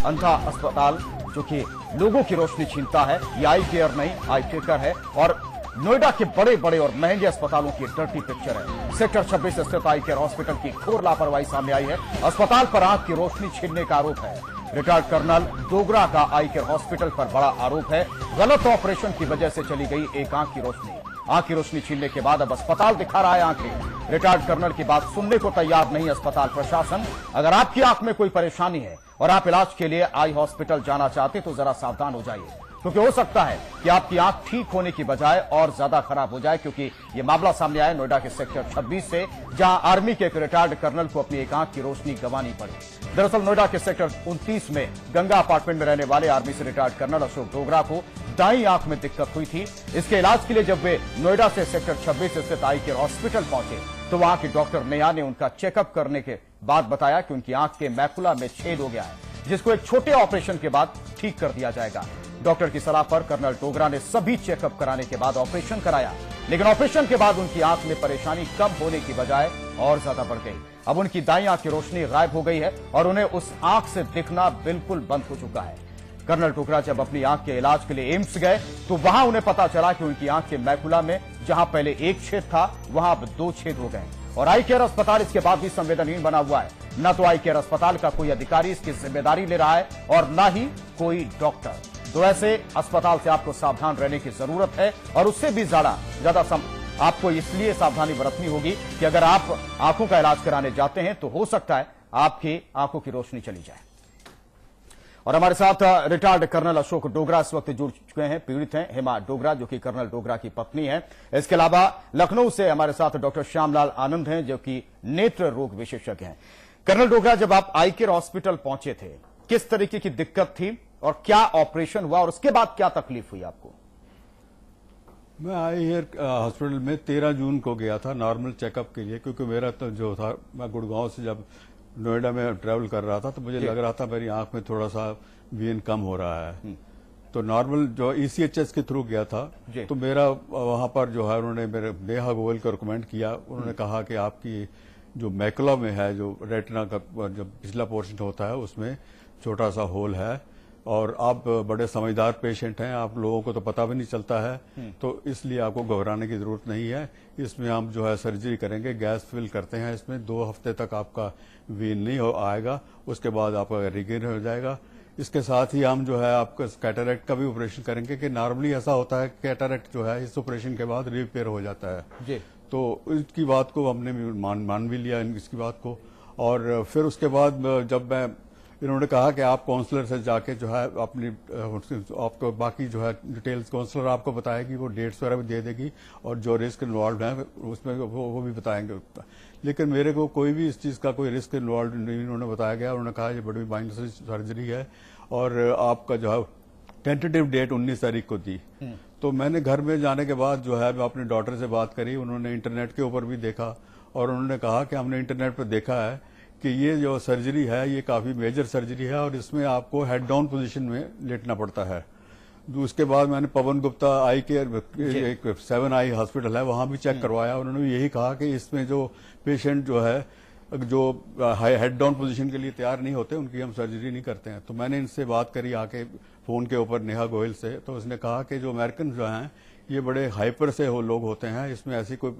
अंधा अस्पताल जो कि लोगों की रोशनी छीनता है। ये आई केयर नहीं, आई टेकर है और नोएडा के बड़े बड़े और महंगे अस्पतालों की डर्टी पिक्चर है। सेक्टर 26 स्थित आई केयर हॉस्पिटल की घोर लापरवाही सामने आई है। अस्पताल पर आंख की रोशनी छीनने का आरोप है। रिटायर्ड कर्नल डोगरा का आई केयर हॉस्पिटल पर बड़ा आरोप है। गलत ऑपरेशन की वजह से चली गई एक आंख की रोशनी। आंख की रोशनी छीनने के बाद अब अस्पताल दिखा रहा है आंखें। रिटायर्ड कर्नल की बात सुनने को तैयार नहीं अस्पताल प्रशासन। अगर आपकी आंख में कोई परेशानी है और आप इलाज के लिए आई हॉस्पिटल जाना चाहते तो जरा सावधान हो जाइए, क्योंकि हो सकता है कि आपकी आंख ठीक होने की बजाय और ज्यादा खराब हो जाए। क्योंकि यह मामला सामने आया नोएडा के सेक्टर 26 से, जहां आर्मी के एक रिटायर्ड कर्नल को अपनी एक आंख की रोशनी गंवानी पड़ी। दरअसल नोएडा के सेक्टर 29 में गंगा अपार्टमेंट में रहने वाले आर्मी से रिटायर्ड कर्नल अशोक डोगरा को दाईं आंख में दिक्कत हुई थी। इसके इलाज के लिए जब वे नोएडा से सेक्टर 26 स्थित आई केयर हॉस्पिटल पहुंचे तो वहां की डॉक्टर नेहा ने उनका चेकअप करने के बाद बताया कि उनकी आंख के मैकुला में छेद हो गया है, जिसको एक छोटे ऑपरेशन के बाद ठीक कर दिया जाएगा। डॉक्टर की सलाह पर कर्नल डोगरा ने सभी चेकअप कराने के बाद ऑपरेशन कराया, लेकिन ऑपरेशन के बाद उनकी आंख में परेशानी कम होने की बजाय और ज्यादा बढ़ गई। अब उनकी दाईं आंख की रोशनी गायब हो गई है और उन्हें उस आंख से दिखना बिल्कुल बंद हो चुका है। कर्नल डोगरा जब अपनी आंख के इलाज के लिए एम्स गए तो वहां उन्हें पता चला कि उनकी आंख के मैकुला में जहां पहले एक छेद था वहां अब 2 छेद हो गए और आई केयर अस्पताल इसके बाद भी संवेदनहीन बना हुआ है। न तो आई केयर अस्पताल का कोई अधिकारी इसकी जिम्मेदारी ले रहा है और न ही कोई डॉक्टर। तो ऐसे अस्पताल से आपको सावधान रहने की जरूरत है और उससे भी ज्यादा आपको इसलिए सावधानी बरतनी होगी कि अगर आप आंखों का इलाज कराने जाते हैं तो हो सकता है आपकी आंखों की रोशनी चली जाए। और हमारे साथ रिटायर्ड कर्नल अशोक डोगरा इस वक्त जुड़ चुके हैं। पीड़ित हैं हेमा डोगरा जो कि कर्नल डोगरा की पत्नी है। इसके अलावा लखनऊ से हमारे साथ डॉक्टर श्यामलाल आनंद हैं जो कि नेत्र रोग विशेषज्ञ हैं। कर्नल डोगरा, जब आप आई केयर हॉस्पिटल पहुंचे थे किस तरीके की दिक्कत थी और क्या ऑपरेशन हुआ और उसके बाद क्या तकलीफ हुई आपको? मैं आई केयर हॉस्पिटल में 13 जून को गया था नॉर्मल चेकअप के लिए, क्योंकि मेरा तो जो था, मैं गुड़गांव से जब नोएडा में ट्रैवल कर रहा था तो मुझे लग रहा था मेरी आंख में थोड़ा सा वीन कम हो रहा है। तो नॉर्मल जो ECHS के थ्रू गया था तो मेरा वहां पर जो है उन्होंने मेरे नेहा गोयल को रिकमेंड किया। उन्होंने कहा कि आपकी जो मैकुला में है, जो रेटिना का जो पिछला पोर्शन होता है उसमें छोटा सा होल है और आप बड़े समझदार पेशेंट हैं, आप लोगों को तो पता भी नहीं चलता है, तो इसलिए आपको घबराने की जरूरत नहीं है। इसमें हम जो है सर्जरी करेंगे, गैस फिल करते हैं इसमें, 2 हफ्ते तक आपका वीन नहीं हो आएगा, उसके बाद आपका रिगेन हो जाएगा। इसके साथ ही हम जो है आपका कैटरेक्ट का भी ऑपरेशन करेंगे कि नॉर्मली ऐसा होता है कैटरेक्ट जो है इस ऑपरेशन के बाद रिपेयर हो जाता है जी। तो इसकी बात को हमने मान भी लिया इसकी बात को। और फिर उसके बाद जब मैं इन्होंने कहा कि आप काउंसलर से जाके जो है अपनी आपको बाकी जो है डिटेल्स काउंसलर आपको बताएगी, वो डेट्स वगैरह भी दे देगी और जो रिस्क इन्वॉल्व है उसमें वो भी बताएंगे। लेकिन मेरे को कोई भी इस चीज़ का कोई रिस्क इन्वॉल्व नहीं उन्होंने बताया गया। उन्होंने कहा ये बड़ी माइनर सर्जरी है और आपका जो है टेंटेटिव डेट 19 तारीख को दी। तो मैंने घर में जाने के बाद जो है मैं अपनी डॉटर से बात करी, उन्होंने इंटरनेट के ऊपर भी देखा और उन्होंने कहा कि हमने इंटरनेट पर देखा है कि ये जो सर्जरी है ये काफी मेजर सर्जरी है और इसमें आपको हेड डाउन पोजीशन में लेटना पड़ता है। उसके बाद मैंने पवन गुप्ता आई केयर एक 7 आई हॉस्पिटल है वहां भी चेक करवाया। उन्होंने यही कहा कि इसमें जो पेशेंट जो है जो हेड डाउन पोजीशन के लिए तैयार नहीं होते उनकी हम सर्जरी नहीं करते हैं। तो मैंने इनसे बात करी आके फोन के ऊपर नेहा गोयल से, तो उसने कहा कि जो अमेरिकन जो हैं ये बड़े हाइपर से लोग होते हैं, इसमें ऐसी कोई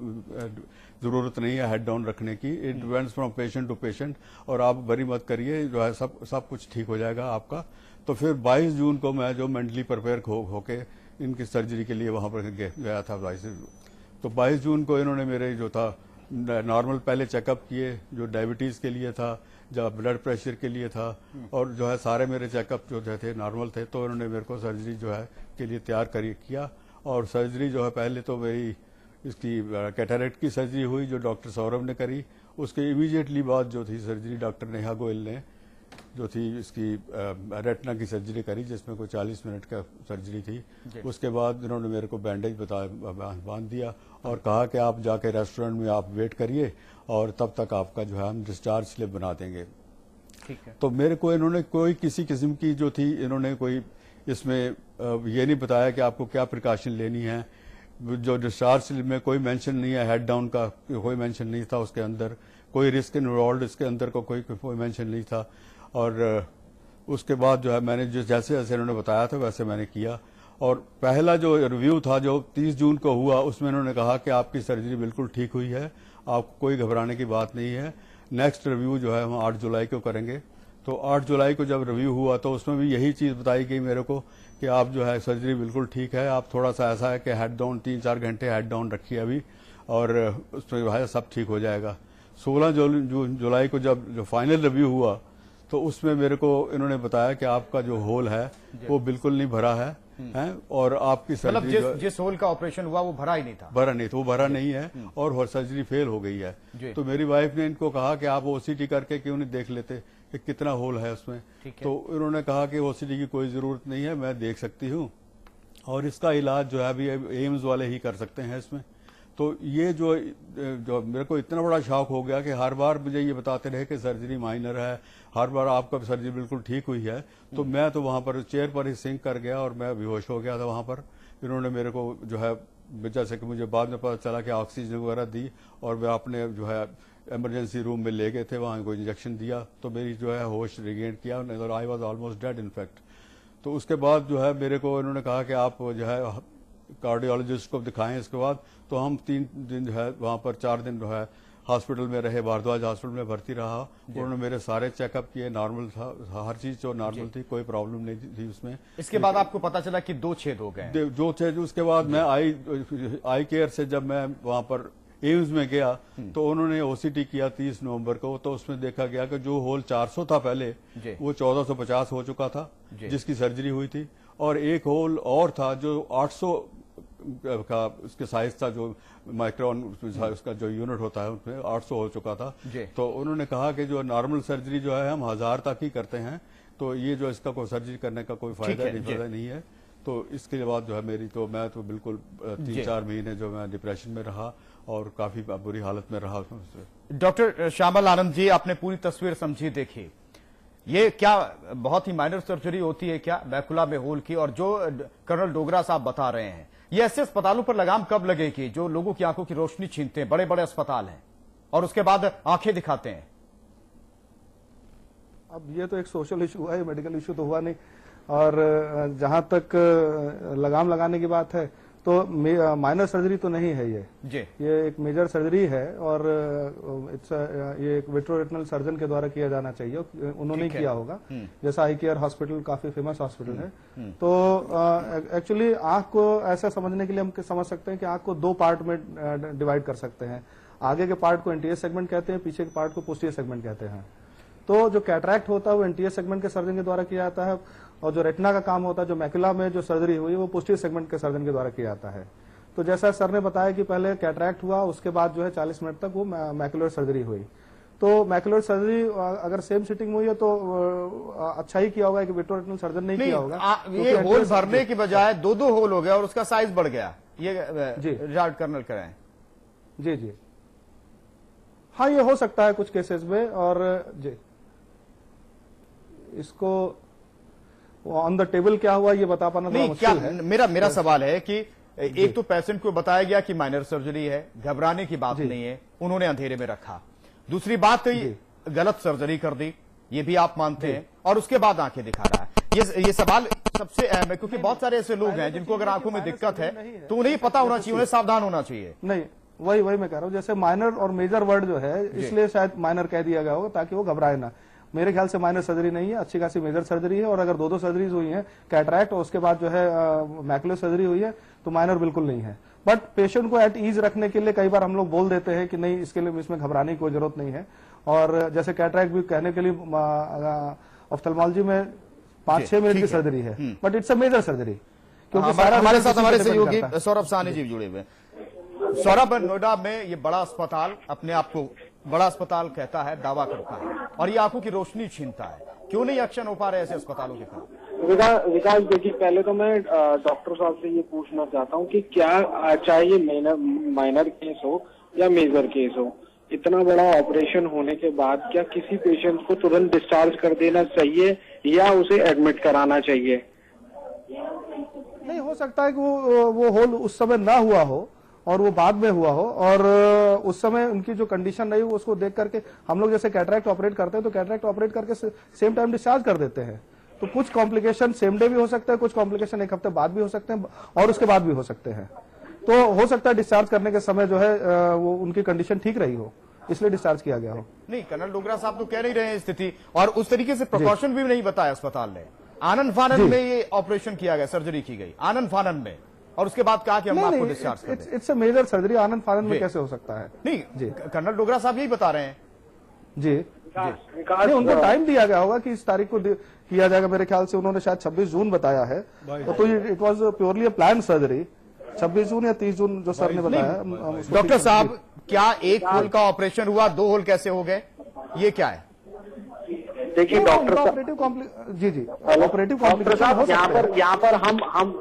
जरूरत नहीं है हेड डाउन रखने की। It depends from patient to patient और आप वरी मत करिए, जो है सब कुछ ठीक हो जाएगा आपका। तो फिर 22 जून को मैं जो मेंटली प्रिपेयर होके इनकी सर्जरी के लिए वहां पर गया था। तो 22 जून को इन्होंने मेरे जो था नॉर्मल पहले चेकअप किए, जो डायबिटीज के लिए था, जो ब्लड प्रेशर के लिए था और जो है सारे मेरे चेकअप जो थे नॉर्मल थे। तो उन्होंने मेरे को सर्जरी जो है के लिए तैयार किया और सर्जरी जो है पहले तो मेरी इसकी कैटरेक्ट की सर्जरी हुई जो डॉक्टर सौरभ ने करी। उसके इमीडिएटली बाद जो थी सर्जरी डॉक्टर नेहा गोयल ने जो थी इसकी रेटिना की सर्जरी करी, जिसमें कोई 40 मिनट का सर्जरी थी। उसके बाद इन्होंने मेरे को बैंडेज बांध दिया और कहा कि आप जाके रेस्टोरेंट में आप वेट करिए और तब तक आपका जो है हम डिस्चार्ज स्लिप बना देंगे। ठीक है। तो मेरे को इन्होंने कोई किसी किस्म की जो थी इन्होंने कोई इसमें ये नहीं बताया कि आपको क्या प्रिकॉशन लेनी है। जो डिस्चार्ज स्लिप में कोई मेंशन नहीं है, हेड डाउन का कोई मेंशन नहीं था उसके अंदर, कोई रिस्क इन्वॉल्व इसके अंदर को कोई मेंशन नहीं था। और उसके बाद जो है मैंने जैसे जैसे इन्होंने बताया था वैसे मैंने किया। और पहला जो रिव्यू था जो 30 जून को हुआ, उसमें इन्होंने कहा कि आपकी सर्जरी बिल्कुल ठीक हुई है, आपको कोई घबराने की बात नहीं है। नेक्स्ट रिव्यू जो है हम 8 जुलाई को करेंगे। तो 8 जुलाई को जब रिव्यू हुआ तो उसमें भी यही चीज बताई गई मेरे को कि आप जो है सर्जरी बिल्कुल ठीक है, आप थोड़ा सा ऐसा है कि हेड डाउन 3-4 घंटे हेड डाउन रखिए अभी, और उसमें भाई सब ठीक हो जाएगा। 16 जुलाई को जब जो फाइनल रिव्यू हुआ तो उसमें मेरे को इन्होंने बताया कि आपका जो होल है वो बिल्कुल नहीं भरा है, और आपकी मतलब सर्जरी जिस होल का ऑपरेशन हुआ वो भरा ही नहीं था। भरा नहीं, तो वो भरा नहीं है और सर्जरी फेल हो गई है। तो मेरी वाइफ ने इनको कहा कि आप ओसीटी करके क्यों नहीं देख लेते कि कितना होल है उसमें। तो इन्होंने कहा कि ओसीटी की कोई जरूरत नहीं है, मैं देख सकती हूँ, और इसका इलाज जो है अभी एम्स वाले ही कर सकते हैं इसमें। तो ये जो मेरे को इतना बड़ा शॉक हो गया कि हर बार मुझे ये बताते रहे कि सर्जरी माइनर है, हर बार आपका सर्जरी बिल्कुल ठीक हुई है। तो मैं तो वहां पर चेयर पर ही सिंक कर गया और मैं बेहोश हो गया था वहां पर। इन्होंने मेरे को जो है, जैसे कि मुझे बाद में पता चला कि ऑक्सीजन वगैरह दी, और मैं अपने जो है इमरजेंसी रूम में ले गए थे, वहां कोई इंजेक्शन दिया तो मेरी जो है होश रिगेन किया, I was almost dead in fact. तो उसके बाद जो है मेरे को इन्होंने कहा कि आप जो है कार्डियोलॉजिस्ट को दिखाएं। इसके बाद तो हम 3 दिन जो है वहां पर 4 दिन जो है हॉस्पिटल में रहे, भारद्वाज हॉस्पिटल में भर्ती रहा। उन्होंने मेरे सारे चेकअप किए, नॉर्मल था, हर चीज जो नॉर्मल थी, कोई प्रॉब्लम नहीं थी उसमें। इसके बाद आपको पता चला कि 2 छेद हो गए। जो छेद, उसके बाद मैं आई केयर से जब मैं वहां पर एम्स में गया तो उन्होंने ओसीटी किया 30 नवंबर को। तो उसमें देखा गया कि जो होल 400 था पहले वो 1450 हो चुका था जिसकी सर्जरी हुई थी, और एक होल और था जो 800 का उसके साइज था, जो माइक्रोन उसका जो यूनिट होता है उसमें 800 हो चुका था। तो उन्होंने कहा कि जो नॉर्मल सर्जरी जो है हम 1000 तक ही करते हैं, तो ये जो इसका कोई सर्जरी करने का कोई फायदा नहीं है। तो इसके बाद जो है मेरी तो मैं तो बिल्कुल 3-4 महीने जो मैं डिप्रेशन में रहा और काफी बुरी हालत में रहा। डॉक्टर श्यामल आनंद जी, आपने पूरी तस्वीर समझी, देखी, ये क्या बहुत ही माइनर सर्जरी होती है क्या मैकुला में होल की? और जो कर्नल डोगरा साहब बता रहे हैं, ये ऐसे अस्पतालों पर लगाम कब लगेगी जो लोगों की आंखों की रोशनी छीनते हैं? बड़े बड़े अस्पताल हैं और उसके बाद आंखें दिखाते हैं। अब ये तो एक सोशल इशू हुआ है, मेडिकल इशू तो हुआ नहीं। और जहां तक लगाम लगाने की बात है तो माइनर सर्जरी तो नहीं है ये एक मेजर सर्जरी है, और ये एक विट्रोरेटिनल सर्जन के द्वारा किया जाना चाहिए, उन्होंने किया होगा। जैसा आई केयर हॉस्पिटल काफी फेमस हॉस्पिटल है। तो एक्चुअली आंख को ऐसा समझने के लिए हम समझ सकते हैं कि आंख को 2 पार्ट में डिवाइड कर सकते हैं। आगे के पार्ट को एंटीरियर सेगमेंट कहते हैं, पीछे के पार्ट को पोस्टीरियर सेगमेंट कहते हैं। तो जो कैटरैक्ट होता है वो एंटीरियर सेगमेंट के सर्जन के द्वारा किया जाता है, और जो रेटिना का काम होता है, जो मैकुला में जो सर्जरी हुई वो पोस्टीरियर सेगमेंट के सर्जन के द्वारा किया जाता है। तो जैसा सर ने बताया कि पहले कैटरैक्ट हुआ, उसके बाद जो है 40 मिनट तक वो मैकुलर सर्जरी हुई। तो मैकुलर सर्जरी अगर सेम सिटिंग हुई है तो अच्छा ही किया होगा कि विट्रोरेटिनल सर्जन नहीं किया होगा। ये होल भरने की बजाय 2-2 होल हो गया और उसका साइज बढ़ गया, ये रिजल्ट कर्नल कराएं। जी हाँ, ये हो सकता है कुछ केसेस में। और जी, इसको ऑन द टेबल क्या हुआ ये बता पाना थोड़ा मुश्किल है। मेरा सवाल है कि एक तो पेशेंट को बताया गया कि माइनर सर्जरी है, घबराने की बात नहीं है, उन्होंने अंधेरे में रखा। दूसरी बात गलत सर्जरी कर दी, ये भी आप मानते हैं, और उसके बाद आंखें दिखा रहा है। ये सवाल सबसे अहम है, क्योंकि बहुत सारे ऐसे लोग हैं जिनको अगर आंखों में दिक्कत है तो उन्हें पता होना चाहिए, उन्हें सावधान होना चाहिए। नहीं, वही मैं कह रहा हूँ, जैसे माइनर और मेजर वर्ड जो है इसलिए शायद माइनर कह दिया गया होगा ताकि वो घबराए ना। मेरे ख्याल से माइनर सर्जरी नहीं है, अच्छी खासी मेजर सर्जरी है। और अगर 2-2 सर्जरीज हुई हैं, कैटरैक्ट और उसके बाद जो है मैकुलर सर्जरी हुई है, तो माइनर बिल्कुल नहीं है। बट पेशेंट को एट ईज रखने के लिए कई बार हम लोग बोल देते हैं कि नहीं, इसके लिए इसमें घबराने की कोई जरूरत नहीं है। और जैसे कैटरैक्ट भी कहने के लिए ऑफ्थेल्मोलॉजी में 5-6 मिनट की सर्जरी है, but it's a major surgery. क्योंकि हमारे साथ हमारे सहयोगी सौरभ साहनी जी जुड़े हुए हैं। सौरभ, नोएडा में ये बड़ा अस्पताल अपने आप को बड़ा अस्पताल कहता है, दावा करता है, और ये आंखों की रोशनी छीनता है, क्यों नहीं एक्शन हो पा रहे ऐसे अस्पतालों के खिलाफ? विकास देखिए, पहले तो मैं डॉक्टर साहब से ये पूछना चाहता हूँ कि क्या चाहे ये माइनर केस हो या मेजर केस हो, इतना बड़ा ऑपरेशन होने के बाद क्या किसी पेशेंट को तुरंत डिस्चार्ज कर देना चाहिए या उसे एडमिट कराना चाहिए? नहीं, हो सकता है कि वो होल उस समय ना हुआ हो और वो बाद में हुआ हो, और उस समय उनकी जो कंडीशन रही उसको देख करके हम लोग जैसे कैटरैक्ट ऑपरेट करते हैं तो कैटरैक्ट ऑपरेट करके सेम टाइम डिस्चार्ज कर देते हैं। तो कुछ कॉम्प्लिकेशन सेम डे भी हो सकता है, कुछ कॉम्प्लिकेशन एक हफ्ते बाद भी हो सकते हैं और उसके बाद भी हो सकते हैं। तो हो सकता है डिस्चार्ज करने के समय जो है वो उनकी कंडीशन ठीक रही हो, इसलिए डिस्चार्ज किया गया हो। नहीं, कर्नल डोगरा साहब तो कह नहीं रहे हैं स्थिति, और उस तरीके से प्रिकॉशन भी नहीं बताया अस्पताल ने। आनंद फानन में ये ऑपरेशन किया गया, सर्जरी की गई आनंद फानन में, और उसके बाद कहा कि हम आपको डिस्चार्ज कर दें। इट्स अ मेजर सर्जरी, आनंद फानन में कैसे हो सकता है? नहीं, कर्नल डोगरा साहब यही बता रहे हैं। जी नहीं, उनको टाइम दिया गया होगा कि इस तारीख को किया जाएगा। मेरे ख्याल से उन्होंने शायद 26 जून बताया है, तो it was purely a plan surgery. 26 जून या 30 जून जो सर ने बताया। डॉक्टर साहब, क्या एक होल का ऑपरेशन हुआ, 2 होल कैसे हो गए, ये क्या है? देखिए डॉक्टर ऑपरेटिव ऑपरेटिव कॉम्प्लिकेशन यहाँ पर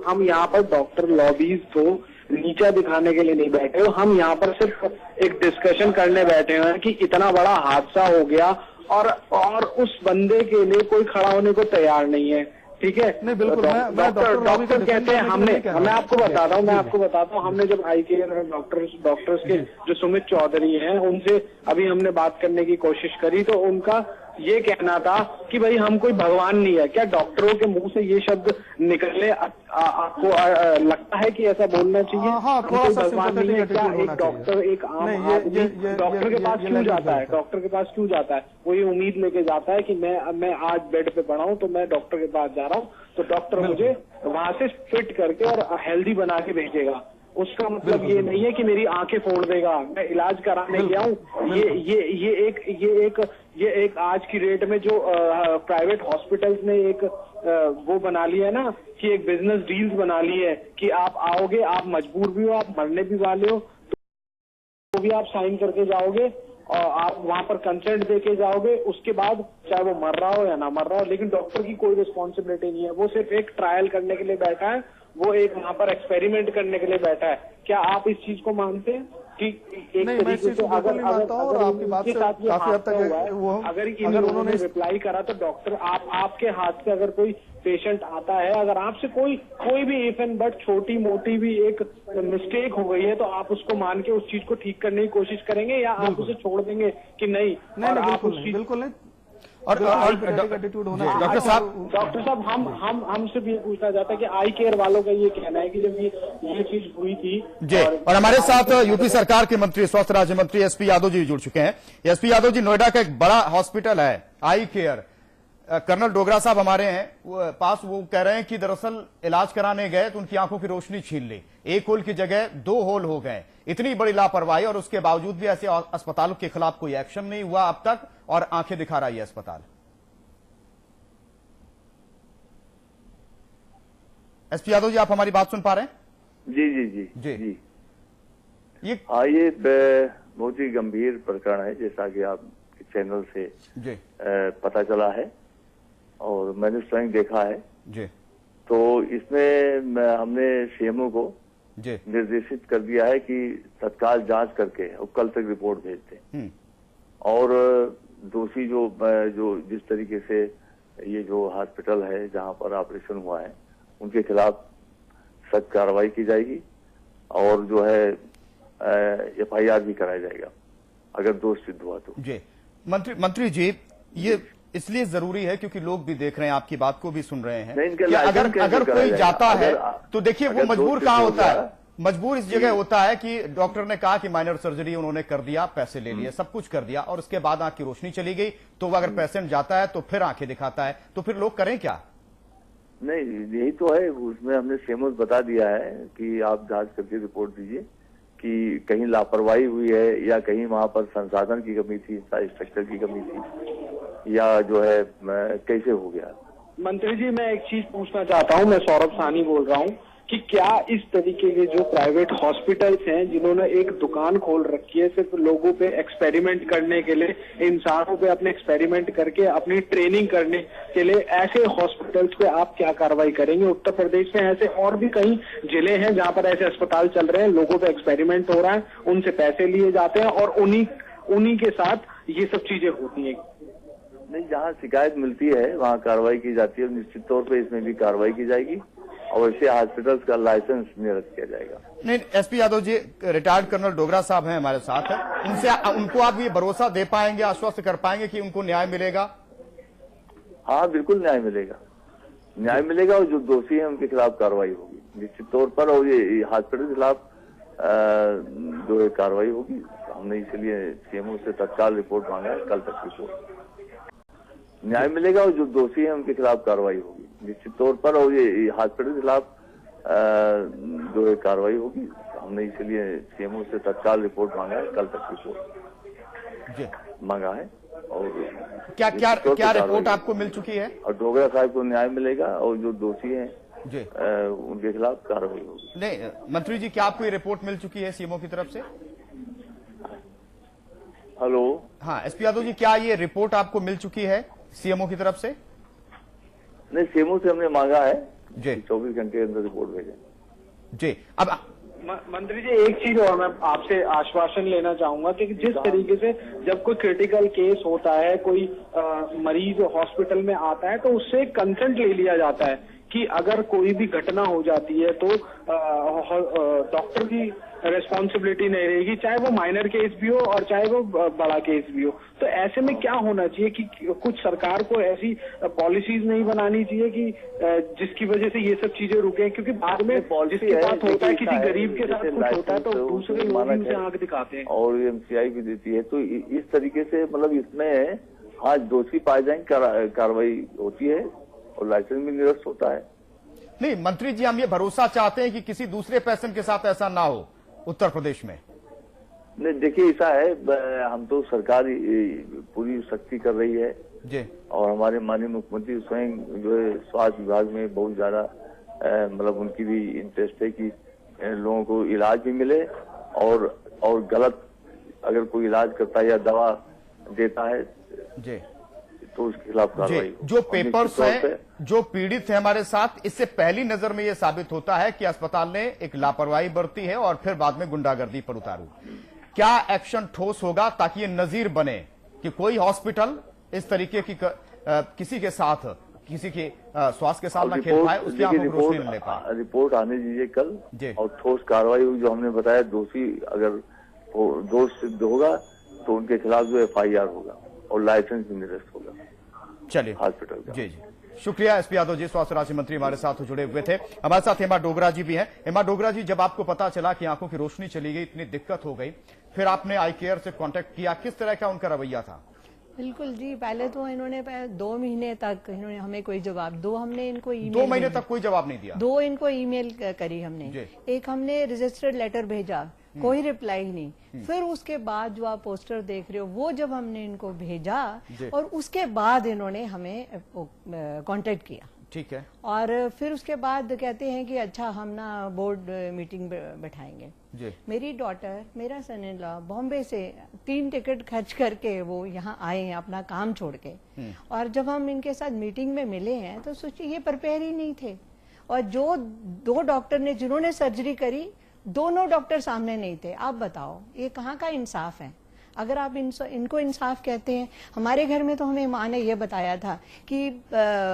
हम यहाँ पर डॉक्टर लॉबीज को नीचा दिखाने के लिए नहीं बैठे हो। हम यहाँ पर सिर्फ एक डिस्कशन करने बैठे हुए हैं कि इतना बड़ा हादसा हो गया और उस बंदे के लिए कोई खड़ा होने को तैयार नहीं है। ठीक है, नहीं बिल्कुल। डॉक्टर कहते हैं मैं आपको बताता हूँ हमने जब आई केयर डॉक्टर्स के जो सुमित चौधरी हैं उनसे अभी हमने बात करने की कोशिश करी, तो उनका ये कहना था कि भाई हम कोई भगवान नहीं है। क्या डॉक्टरों के मुंह से ये शब्द निकले? आपको लगता है कि ऐसा बोलना चाहिए? भगवान नहीं है क्या? एक डॉक्टर, एक आम आदमी डॉक्टर के पास क्यों जाता है? डॉक्टर के पास क्यों जाता है? वो ये उम्मीद लेके जाता है कि मैं आज बेड पे पड़ा हूँ तो मैं डॉक्टर के पास जा रहा हूँ, तो डॉक्टर मुझे वहां से फिट करके और हेल्दी बना के भेजेगा। उसका मतलब ये नहीं है कि मेरी आंखें फोड़ देगा, मैं इलाज कराने गया हूँ। ये एक आज की रेट में जो प्राइवेट हॉस्पिटल्स ने एक वो बना लिया है ना कि एक बिजनेस डील्स बना ली है कि आप आओगे, आप मजबूर भी हो, आप मरने भी वाले हो तो भी आप साइन करके जाओगे और आप वहां पर कंसेंट देके जाओगे। उसके बाद चाहे वो मर रहा हो या ना मर रहा हो, लेकिन डॉक्टर की कोई रिस्पॉन्सिबिलिटी नहीं है। वो सिर्फ एक ट्रायल करने के लिए बैठा है, वो एक वहां पर एक्सपेरिमेंट करने के लिए बैठा है। क्या आप इस चीज को मानते हैं कि एक नहीं, मैं इस चीज को बिल्कुल नहीं मानता हूं, और आपकी बात से काफी हद तक अगर उन्होंने रिप्लाई करा तो डॉक्टर आपके हाथ से अगर कोई पेशेंट आता है, अगर आपसे कोई भी इफ एंड बट छोटी मोटी भी एक मिस्टेक हो गई है, तो आप उसको मान के उस चीज को ठीक करने की कोशिश करेंगे या आप उसे छोड़ देंगे कि नहीं? बिल्कुल नहीं। और डॉक्टर साहब हम सिर्फ ये पूछना चाहते हैं कि आई केयर वालों का ये कहना है कि जब ये चीज हुई थी जी, और हमारे साथ यूपी सरकार के मंत्री, स्वास्थ्य राज्य मंत्री एसपी यादव जी जुड़ चुके हैं। एसपी यादव जी, नोएडा का एक बड़ा हॉस्पिटल है आई केयर, कर्नल डोगरा साहब हमारे हैं पास, वो कह रहे हैं कि दरअसल इलाज कराने गए तो उनकी आंखों की रोशनी छीन ली, एक होल की जगह 2 होल हो गए। इतनी बड़ी लापरवाही, और उसके बावजूद भी ऐसे अस्पतालों के खिलाफ कोई एक्शन नहीं हुआ अब तक, और आंखें दिखा रहा है अस्पताल। एसपी यादव जी, आप हमारी बात सुन पा रहे हैं? जी। ये बहुत ही गंभीर प्रकरण है, जैसा कि आप चैनल से पता चला है और मैंने स्वयं देखा है जी। तो इसमें हमने सीएमओ को निर्देशित कर दिया है कि तत्काल जांच करके और कल तक रिपोर्ट भेज दें, और दोषी जो जिस तरीके से ये जो हॉस्पिटल है जहां पर ऑपरेशन हुआ है उनके खिलाफ सख्त कार्रवाई की जाएगी, और जो है FIR भी कराया जाएगा अगर दोष सिद्ध हुआ तो। जी मंत्री जी, ये इसलिए जरूरी है क्योंकि लोग भी देख रहे हैं, आपकी बात को भी सुन रहे हैं कि अगर कोई जाता है तो देखिए वो मजबूर कहाँ होता है, मजबूर इस जगह होता है कि डॉक्टर ने कहा कि माइनर सर्जरी उन्होंने कर दिया, पैसे ले लिए, सब कुछ कर दिया, और उसके बाद आंख की रोशनी चली गई, तो अगर पेशेंट जाता है तो फिर आंखें दिखाता है, तो फिर लोग करें क्या? नहीं, यही तो है, उसमें हमने सीएमओ बता दिया है कि आप जांच करके रिपोर्ट दीजिए कि कहीं लापरवाही हुई है या कहीं वहां पर संसाधन की कमी थी, इंफ्रास्ट्रक्चर की कमी थी, या जो है कैसे हो गया। मंत्री जी, मैं एक चीज पूछना चाहता हूं, मैं सौरभ सानी बोल रहा हूं कि क्या इस तरीके के जो प्राइवेट हॉस्पिटल्स हैं जिन्होंने एक दुकान खोल रखी है सिर्फ लोगों पे एक्सपेरिमेंट करने के लिए, इंसानों पे अपने एक्सपेरिमेंट करके अपनी ट्रेनिंग करने के लिए, ऐसे हॉस्पिटल्स पे आप क्या कार्रवाई करेंगे? उत्तर प्रदेश में ऐसे और भी कई जिले हैं जहां पर ऐसे अस्पताल चल रहे हैं, लोगों पे एक्सपेरिमेंट हो रहा है, उनसे पैसे लिए जाते हैं और उन्हीं के साथ ये सब चीजें होती हैं। नहीं, जहाँ शिकायत मिलती है वहाँ कार्रवाई की जाती है, निश्चित तौर पे इसमें भी कार्रवाई की जाएगी और ऐसे हॉस्पिटल्स का लाइसेंस निरस्त किया जाएगा। नहीं, SP Yadav ji, retired colonel Dogra साहब हैं हमारे साथ है, उनको आप ये भरोसा दे पाएंगे, आश्वस्त कर पाएंगे कि उनको न्याय मिलेगा? हाँ, बिल्कुल न्याय मिलेगा। न्याय मिलेगा और जो दोषी है उनके खिलाफ कार्रवाई होगी निश्चित तौर पर। और ये हॉस्पिटल के खिलाफ जो है कार्रवाई होगी। हमने इसलिए सीएमओ से तत्काल रिपोर्ट मांगा है, कल तक रिपोर्ट। न्याय मिलेगा और जो दोषी है उनके खिलाफ कार्रवाई होगी निश्चित तौर पर। और ये हॉस्पिटल के खिलाफ जो है कार्रवाई होगी। हमने इसलिए सीएमओ से तत्काल रिपोर्ट मांगा है, कल तक रिपोर्ट मांगा है। और क्या रिपोर्ट आपको मिल चुकी है? और डोगरा साहब को न्याय मिलेगा और जो दोषी हैं उनके खिलाफ कार्रवाई होगी। नहीं मंत्री जी, क्या आपको ये रिपोर्ट मिल चुकी है सीएमओ की तरफ से? हेलो, हाँ एसपी यादव जी, क्या ये रिपोर्ट आपको मिल चुकी है सीएमओ की तरफ से? नहीं, सीएमओ से हमने मांगा है जी, 24 घंटे के अंदर रिपोर्ट भेजें जी। अब मंत्री जी, एक चीज और मैं आपसे आश्वासन लेना चाहूंगा कि जिस तरीके से जब कोई क्रिटिकल केस होता है, कोई मरीज हॉस्पिटल में आता है, तो उससे कंसेंट ले लिया जाता है कि अगर कोई भी घटना हो जाती है तो डॉक्टर की रेस्पॉन्सिबिलिटी नहीं रहेगी, चाहे वो माइनर केस भी हो और चाहे वो बड़ा केस भी हो। तो ऐसे में क्या होना चाहिए कि कुछ सरकार को ऐसी पॉलिसीज नहीं बनानी चाहिए कि जिसकी वजह से ये सब चीजें रुके, क्योंकि बाद में जिसके साथ होता है, किसी गरीब के साथ कुछ होता है तो दूसरे लोग उनसे आंख दिखाते हैं और एमसीआई भी देती है। तो इस तरीके से मतलब इसमें हाँ दोषी पाए जाएंगे, कार्रवाई होती है और लाइसेंस भी निरस्त होता है। नहीं मंत्री जी, हम ये भरोसा चाहते हैं कि किसी दूसरे पेशेंट के साथ ऐसा ना हो उत्तर प्रदेश में। नहीं देखिए, ऐसा है, हम तो सरकार पूरी सख्ती कर रही है जी, और हमारे माननीय मुख्यमंत्री स्वयं जो है स्वास्थ्य विभाग में बहुत ज्यादा मतलब उनकी भी इंटरेस्ट है कि लोगों को इलाज भी मिले और गलत अगर कोई इलाज करता है या दवा देता है जी तो उसके खिलाफ कार्रवाई। जो पेपर्स है, जो पीड़ित है हमारे साथ, इससे पहली नजर में यह साबित होता है कि अस्पताल ने एक लापरवाही बरती है और फिर बाद में गुंडागर्दी पर उतारू। क्या एक्शन ठोस होगा ताकि ये नजीर बने कि कोई हॉस्पिटल इस तरीके की किसी के साथ, किसी के स्वास्थ्य के साथ ना खेल पाए, उसकी आंखों को रोशनी न ले पाए? रिपोर्ट आने दीजिए कल और ठोस कार्रवाई होगी। जो हमने बताया, दोषी अगर दोष सिद्ध होगा तो उनके खिलाफ जो FIR होगा और लाइसेंस भी निरस्त होगा। चलिए हॉस्पिटल का। जी जी, शुक्रिया एसपी यादव जी, स्वास्थ्य राज्य मंत्री हमारे साथ जुड़े हुए थे। हमारे साथ हेमा डोगरा जी भी हैं। हेमा डोगरा जी, जब आपको पता चला कि आंखों की रोशनी चली गई, इतनी दिक्कत हो गई, फिर आपने आई केयर से कांटेक्ट किया, किस तरह का उनका रवैया था? बिल्कुल जी, पहले तो इन्होंने 2 महीने तक इन्होंने हमें कोई जवाब, हमने इनको ईमेल 2 महीने तक कोई जवाब नहीं दिया। 2 इनको ईमेल करी हमने, एक हमने रजिस्टर्ड लेटर भेजा, कोई रिप्लाई नहीं। फिर उसके बाद जो आप पोस्टर देख रहे हो, वो जब हमने इनको भेजा और उसके बाद इन्होंने हमें कांटेक्ट किया। ठीक है। और फिर उसके बाद कहते हैं कि अच्छा हम ना बोर्ड मीटिंग बैठाएंगे। मेरी डॉटर, मेरा सन इन लॉ बॉम्बे से 3 टिकट खर्च करके वो यहाँ आए हैं अपना काम छोड़ के, और जब हम इनके साथ मीटिंग में मिले हैं तो सोचिए ये प्रिपेयर ही नहीं थे। और जो 2 डॉक्टर ने जिन्होंने सर्जरी करी, दोनों डॉक्टर सामने नहीं थे। आप बताओ ये कहाँ का इंसाफ है? अगर आप इनको इंसाफ कहते हैं, हमारे घर में तो हमें माँ ने ये बताया था कि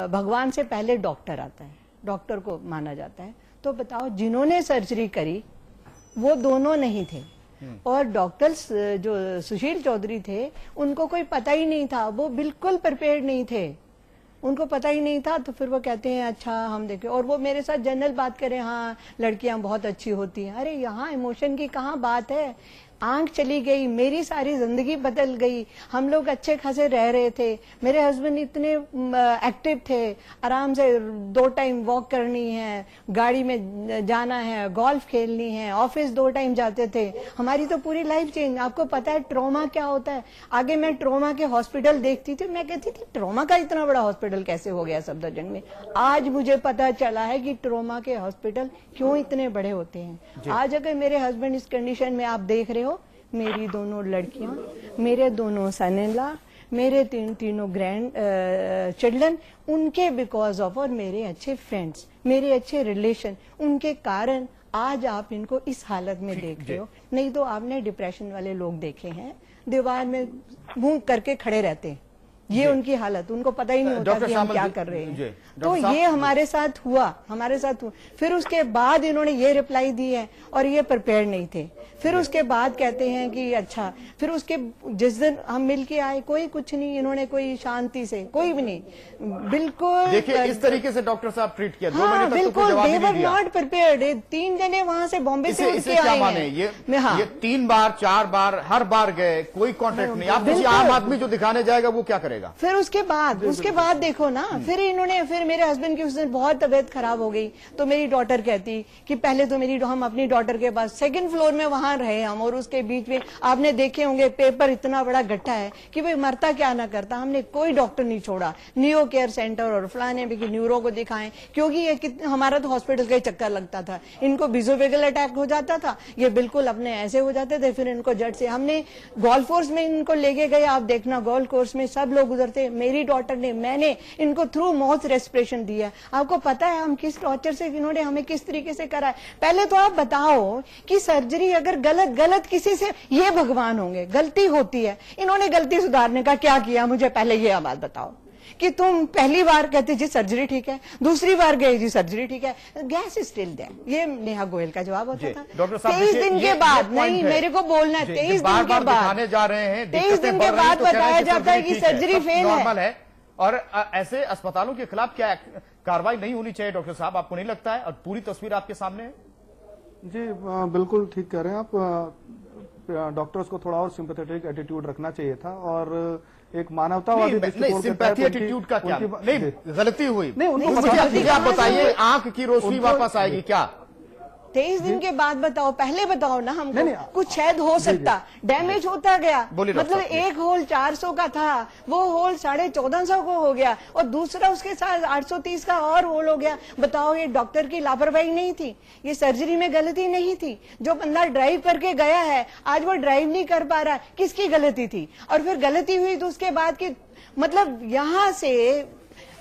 भगवान से पहले डॉक्टर आता है, डॉक्टर को माना जाता है। तो बताओ जिन्होंने सर्जरी करी वो दोनों नहीं थे, और डॉक्टर जो सुशील चौधरी थे उनको कोई पता ही नहीं था, वो बिल्कुल प्रिपेयर्ड नहीं थे, उनको पता ही नहीं था। तो फिर वो कहते हैं अच्छा हम देखें, और वो मेरे साथ जनरल बात करें, हाँ लड़कियां बहुत अच्छी होती हैं। अरे यहाँ इमोशन की कहाँ बात है? आंख चली गई, मेरी सारी जिंदगी बदल गई। हम लोग अच्छे खासे रह रहे थे, मेरे हस्बैंड इतने एक्टिव थे, आराम से 2 टाइम वॉक करनी है, गाड़ी में जाना है, गोल्फ खेलनी है, ऑफिस 2 टाइम जाते थे। हमारी तो पूरी लाइफ चेंज। आपको पता है ट्रॉमा क्या होता है? आगे मैं ट्रॉमा के हॉस्पिटल देखती थी, मैं कहती थी ट्रॉमा का इतना बड़ा हॉस्पिटल कैसे हो गया सफदरजंग में। आज मुझे पता चला है कि ट्रॉमा के हॉस्पिटल क्यों इतने बड़े होते हैं। आज अगर मेरे हस्बैंड इस कंडीशन में, आप देख रहे हो, मेरी दोनों लड़कियां, मेरे दोनों सन इन लॉ, मेरे तीनों ग्रैंड चिल्ड्रन, उनके बिकॉज ऑफ, और मेरे अच्छे फ्रेंड्स, मेरे अच्छे रिलेशन, उनके कारण आज आप इनको इस हालत में देख रहे हो। नहीं तो आपने डिप्रेशन वाले लोग देखे हैं, दीवार में मुंह करके खड़े रहते हैं, ये उनकी हालत, उनको पता ही नहीं होता कि हम क्या कर रहे हैं। तो ये हमारे साथ हुआ। फिर उसके बाद इन्होंने ये रिप्लाई दी है और ये प्रिपेयर नहीं थे। फिर उसके बाद कहते हैं कि अच्छा, फिर उसके जिस दिन हम मिल के आए कोई कुछ नहीं, इन्होंने कोई शांति से कोई भी नहीं, बिल्कुल देखिए इस तरीके से डॉक्टर साहब ट्रीट किया। 2 महीने तक बिल्कुल, तो जवाब ही नहीं दिया। Not prepared. 3 जने वहां से बॉम्बे से उठ के आए हैं। ये 3 बार 4 बार हर बार गए, कोई कॉन्टेक्ट नहीं। आप किसी आम आदमी जो दिखाने जाएगा वो क्या करेगा? फिर उसके बाद देखो ना, फिर मेरे हस्बैंड की उस दिन बहुत तबीयत खराब हो गई, तो मेरी डॉटर कहती कि पहले तो हम अपनी डॉटर के पास 2nd फ्लोर में वहां रहे हम, और उसके बीच में आपने देखे होंगे पेपर इतना बड़ा गट्टा है कि भाई मरता क्या ना करता, हमने कोई डॉक्टर नहीं छोड़ा। न्यूरो केयर सेंटर और फलाने भी न्यूरो को दिखाएं, क्योंकि ये हमारा तो हॉस्पिटल का चक्कर लगता था। इनको बिजोवेगल अटैक हो जाता था, ये बिल्कुल अपने ऐसे हो जाते थे। फिर इनको जट से हमने गोल्फ कोर्स में इनको लेके गए। आप देखना गोल्फ कोर्स में सब लोग उधर थे, मेरी डॉटर ने, मैंने इनको थ्रू माउथ रेस्पिरेशन दिया। आपको पता है हम किस टॉर्चर से, इन्होंने हमें किस तरीके से करा है। पहले तो आप बताओ कि सर्जरी अगर गलत किसी से, ये भगवान होंगे, गलती होती है, इन्होंने गलती सुधारने का क्या किया? मुझे पहले ये बात बताओ कि तुम पहली बार कहते जी सर्जरी ठीक है, दूसरी बार गए जी सर्जरी ठीक है, गैस स्टिल देयर। ये नेहा गोयल का जवाब होता था। 23 दिन के बाद नहीं, मेरे को बोलना है 23 दिन के बाद जा रहे हैं, 23 दिन के बाद बताया जाता है कि सर्जरी फेल है। और ऐसे अस्पतालों के खिलाफ क्या कार्रवाई नहीं होनी चाहिए डॉक्टर साहब, आपको नहीं लगता है? और पूरी तस्वीर आपके सामने है। जी बिल्कुल ठीक कह रहे हैं आप। डॉक्टर्स को थोड़ा और सिंपैथेटिक एटीट्यूड रखना चाहिए था, और एक मानवतावादी दृष्टिकोण। सिंपैथी एटीट्यूड का क्या? नहीं, गलती हुई नहीं, मुझे आप बताइए, आंख की रोशनी वापस आएगी क्या? 23 दिन के बाद बताओ, पहले बताओ ना हमको। कुछ शायद हो सकता, डैमेज होता गया। मतलब एक होल 400 का था, वो होल 1450 को हो गया, और दूसरा उसके साथ 830 का और होल हो गया। बताओ, ये डॉक्टर की लापरवाही नहीं थी, ये सर्जरी में गलती नहीं थी। जो बंदा ड्राइव करके गया है, आज वो ड्राइव नहीं कर पा रहा, किसकी गलती थी? और फिर गलती हुई तो उसके बाद की, मतलब यहां से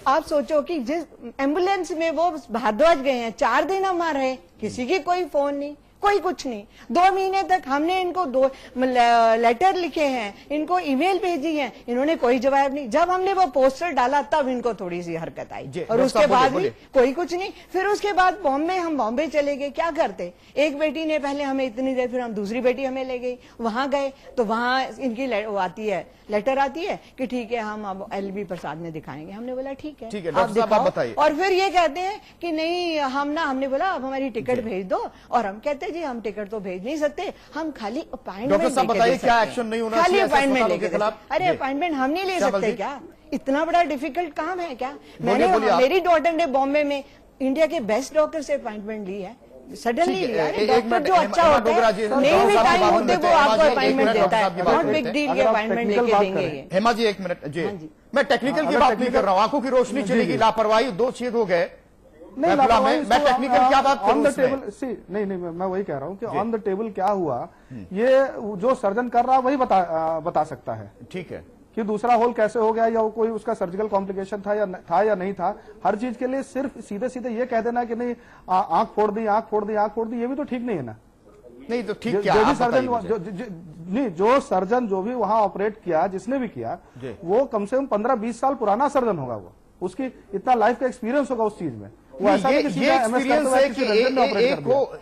आप सोचो कि जिस एम्बुलेंस में वो भारद्वाज गए हैं, 4 दिन हम आ रहे, किसी की कोई फोन नहीं, कोई कुछ नहीं। 2 महीने तक हमने इनको 2 लेटर लिखे हैं, इनको ईमेल भेजी है, इन्होंने कोई जवाब नहीं। जब हमने वो पोस्टर डाला तब इनको थोड़ी सी हरकत आई, और उसके बाद भी कोई कुछ नहीं। फिर उसके बाद हम बॉम्बे चले गए। क्या करते? एक बेटी ने पहले हमें इतनी देर, फिर हम दूसरी बेटी हमें ले गई, वहां गए तो वहां इनकी लेटर आती है कि ठीक है हम अब LB प्रसाद में दिखाएंगे। हमने बोला ठीक है आप दिखाओ। और फिर ये कहते हैं कि नहीं हमने बोला आप हमारी टिकट भेज दो, और हम कहते जी हम टिकट तो भेज नहीं सकते, हम खाली अपॉइंटमेंट बताइए क्या एक्शन नहीं होना चाहिए अपॉइंटमेंट लेके खिलाफ? अरे अपॉइंटमेंट हम नहीं ले सकते क्या? इतना बड़ा डिफिकल्ट काम है क्या? मेरी डॉटर ने बॉम्बे में इंडिया के बेस्ट डॉक्टर से अपॉइंटमेंट ली है, सडनली डॉक्टर जो अच्छा होता है, नहीं भी टाइम होते वो आपको अपॉइंटमेंट देता है, नॉट बिग डील के अपॉइंटमेंट लेके देंगे। हेमा जी 1 मिनट जी, मैं टेक्निकल की बात नहीं कर रहा हूँ, आंखों की रोशनी चलेगी, लापरवाही, 2 छेद हो गए, मैं टेक्निकल क्या बात करूं? ऑन द टेबल नहीं मैं वही कह रहा हूं कि ऑन द टेबल क्या हुआ, ये जो सर्जन कर रहा वही बता सकता है। ठीक है कि दूसरा होल कैसे हो गया, या कोई उसका सर्जिकल कॉम्प्लिकेशन था या नहीं था। हर चीज के लिए सिर्फ सीधे ये कह देना कि नहीं आंख फोड़ दी, ये भी तो ठीक नहीं है ना। नहीं तो ठीक क्या? जो भी सर्जन जो सर्जन जो भी वहां ऑपरेट किया, जिसने भी किया, वो कम से कम 15-20 साल पुराना सर्जन होगा, वो उसकी इतना लाइफ का एक्सपीरियंस होगा उस चीज में। वो ऐसा नहीं कि एक्सपीरियंस है कि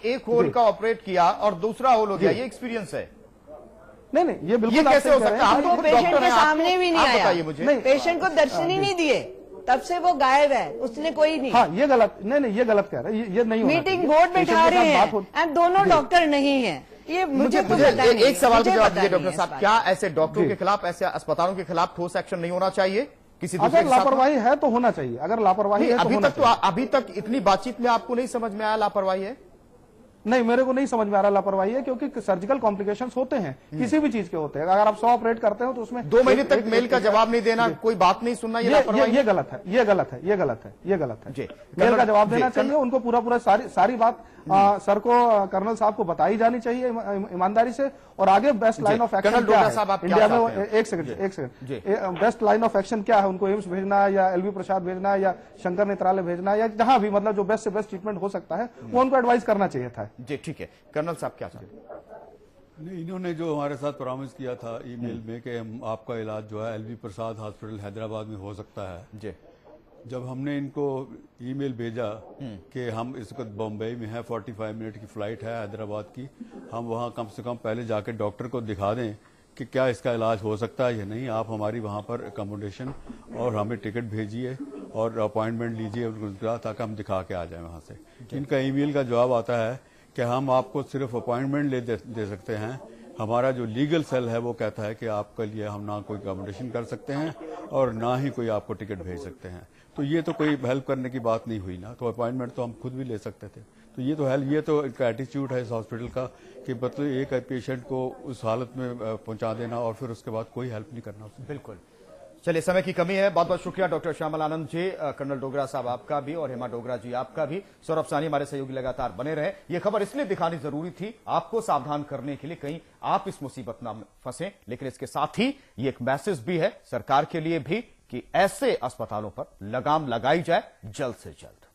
एक होल का ऑपरेट किया और दूसरा होल हो गया, ये एक्सपीरियंस है? नहीं ये बिल्कुल कैसे हो सकता है? हमको पेशेंट के सामने भी नहीं आया, मुझे पेशेंट को दर्शन ही नहीं दिए, तब से वो गायब है, उसने कोई नहीं। हाँ ये गलत, नहीं ये गलत कह रहे हैं, ये नहीं। मीटिंग बोर्ड बैठा रहे हैं, दोनों डॉक्टर नहीं है। ये मुझे एक सवाल का जवाब दीजिए डॉक्टर साहब, क्या ऐसे डॉक्टरों के खिलाफ, ऐसे अस्पतालों के खिलाफ ठोस एक्शन नहीं होना चाहिए? किसी अगर लापरवाही है तो होना चाहिए, अगर लापरवाही है अभी तक इतनी बातचीत में आपको नहीं समझ में आया लापरवाही है? नहीं, मेरे को नहीं समझ में आ रहा लापरवाही है, क्योंकि सर्जिकल कॉम्प्लिकेशंस होते हैं, किसी भी चीज के होते हैं। अगर आप 100 ऑपरेट करते हो तो उसमें 2 महीने तक मेल का जवाब नहीं देना, कोई बात नहीं सुनना, ये गलत है, ये गलत है। मेल का जवाब देना चाहिए उनको, पूरा सारी बात सर को, कर्नल साहब को बताई जानी चाहिए ईमानदारी से, और आगे बेस्ट लाइन ऑफ एक्शन क्या है इंडिया में। एक second, best line of action क्या है? उनको एम्स भेजना है, या LB प्रसाद भेजना है, या शंकर नेत्रालय भेजना है, या जहां भी मतलब जो बेस्ट से बेस्ट ट्रीटमेंट हो सकता है वो उनको एडवाइस करना चाहिए था। जी ठीक है, कर्नल साहब क्या चाहते? नहीं, इन्होंने जो हमारे साथ प्रॉमिस किया था ईमेल में कि हम आपका इलाज जो है एलवी प्रसाद हॉस्पिटल हैदराबाद में हो सकता है जी। जब हमने इनको ईमेल भेजा कि हम इस वक्त बॉम्बे में है, 45 मिनट की फ्लाइट है हैदराबाद की, हम वहाँ कम से कम पहले जाके डॉक्टर को दिखा दें कि क्या इसका इलाज हो सकता है या नहीं, आप हमारी वहाँ पर अकोमोडेशन और हमें टिकट भेजिए और अपॉइंटमेंट लीजिए उनका, ताकि हम दिखा के आ जाएं वहाँ से। इनका ईमेल का जवाब आता है कि हम आपको सिर्फ अपॉइंटमेंट दे सकते हैं, हमारा जो लीगल सेल है वो कहता है कि आपके लिए हम ना कोई अकोमोडेशन कर सकते हैं और ना ही कोई आपको टिकट भेज सकते हैं। तो ये तो कोई हेल्प करने की बात नहीं हुई ना, तो अपॉइंटमेंट तो हम खुद भी ले सकते थे। तो ये तो एक एटीट्यूड है इस हॉस्पिटल का कि मतलब एक पेशेंट को उस हालत में पहुंचा देना और फिर उसके बाद कोई हेल्प नहीं करना। बिल्कुल। चलिए, समय की कमी है। बहुत बहुत शुक्रिया डॉक्टर श्यामल आनंद जी, कर्नल डोगरा साहब आपका भी और हेमा डोगरा जी आपका भी। सौरभ सानी हमारे सहयोगी लगातार बने रहे। ये खबर इसलिए दिखानी जरूरी थी आपको सावधान करने के लिए, कहीं आप इस मुसीबत में फंसे। लेकिन इसके साथ ही ये एक मैसेज भी है सरकार के लिए भी कि ऐसे अस्पतालों पर लगाम लगाई जाए जल्द से जल्द।